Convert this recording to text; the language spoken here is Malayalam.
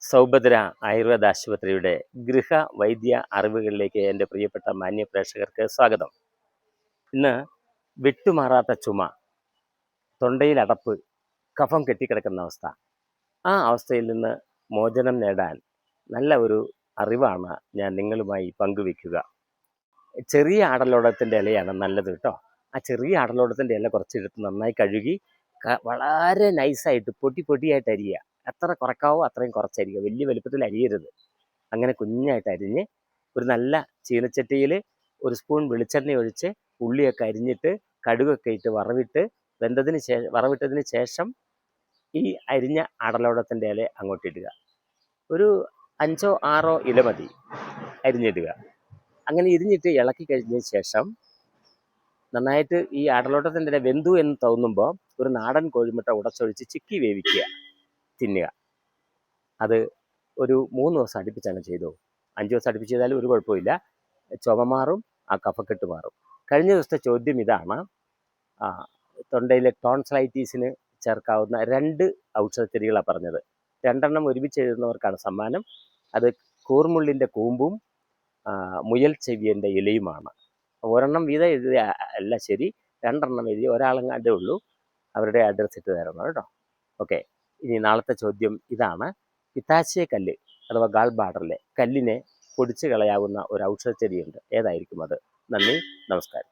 സൗഭദ്ര ആയുർവേദ ആശുപത്രിയുടെ ഗൃഹ വൈദ്യ അറിവുകളിലേക്ക് എൻ്റെ പ്രിയപ്പെട്ട മാന്യ പ്രേക്ഷകർക്ക് സ്വാഗതം. ഇന്ന് വിട്ടുമാറാത്ത ചുമ, തൊണ്ടയിൽ അടപ്പ്, കഫം കെട്ടിക്കിടക്കുന്ന അവസ്ഥ, ആ അവസ്ഥയിൽ നിന്ന് മോചനം നേടാൻ നല്ല ഒരു അറിവാണ് ഞാൻ നിങ്ങളുമായി പങ്കുവെക്കുക. ചെറിയ ആടലോടകത്തിൻ്റെ ഇലയാണ് നല്ലത് കേട്ടോ. ആ ചെറിയ ആടലോടകത്തിൻ്റെ ഇല കുറച്ചെടുത്ത് നന്നായി കഴുകി വളരെ നൈസായിട്ട് പൊടിയായിട്ട് അരിയുക. എത്ര കുറക്കാവോ അത്രയും കുറച്ചരിയുക. വലിയ വലുപ്പത്തിൽ അരിയരുത്. അങ്ങനെ കുഞ്ഞായിട്ട് അരിഞ്ഞ് ഒരു നല്ല ചീനച്ചട്ടിയിൽ ഒരു സ്പൂൺ വെളിച്ചെണ്ണ ഒഴിച്ച് ഉള്ളിയൊക്കെ അരിഞ്ഞിട്ട് കടുകൊക്കെ ഇട്ട് വറവിട്ടതിന് ശേഷം ഈ അരിഞ്ഞ ആടലോടകത്തിൻ്റെ ഇല അങ്ങോട്ടിടുക. ഒരു 5 or 6 ഇല മതി അരിഞ്ഞിടുക. അങ്ങനെ ഇരിഞ്ഞിട്ട് ഇളക്കി കഴിഞ്ഞതിന് ശേഷം നന്നായിട്ട് ഈ ആടലോടകത്തിൻ്റെ ഇല വെന്തു എന്ന് തോന്നുമ്പോൾ ഒരു നാടൻ കോഴിമുട്ട ഉടച്ചൊഴിച്ച് ചിക്കി വേവിക്കുക, തിന്നുക. അത് ഒരു 3 ദിവസം അടുപ്പിച്ചാണ് ചെയ്തോ. 5 ദിവസം അടുപ്പിച്ച് ചെയ്താലും ഒരു കുഴപ്പമില്ല. ചുമ മാറും, ആ കഫക്കെട്ട് മാറും. കഴിഞ്ഞ ദിവസത്തെ ചോദ്യം ഇതാണ്, തൊണ്ടയിലെ ടോൺസിലൈറ്റീസിന് ചേർക്കാവുന്ന 2 ഔഷധച്ചെടികളാണ് പറഞ്ഞത്. 2 എണ്ണം ഒരുമിച്ച് എഴുതുന്നവർക്കാണ് സമ്മാനം. അത് കൂർമുള്ളിൻ്റെ കൂമ്പും മുയൽ ചെവിയൻ്റെ ഇലയുമാണ്. ഒരെണ്ണം വീതം എഴുതിയ അല്ല ശരി, 2 എണ്ണം എഴുതി ഒരാളെങ്ങാണ്ടേ ഉള്ളൂ. അവരുടെ അഡ്രസ്സ് ഇട്ട് തരണം കേട്ടോ. ഓക്കെ, ഇനി നാളത്തെ ചോദ്യം ഇതാണ്. പിത്താശയ കല്ല് അഥവാ ഗാൾ ബ്ലാഡറിലെ കല്ലിനെ പൊടിച്ച് കളയാവുന്ന ഒരു ഔഷധച്ചെടിയുണ്ട്. ഏതായിരിക്കും അത്? നന്ദി, നമസ്കാരം.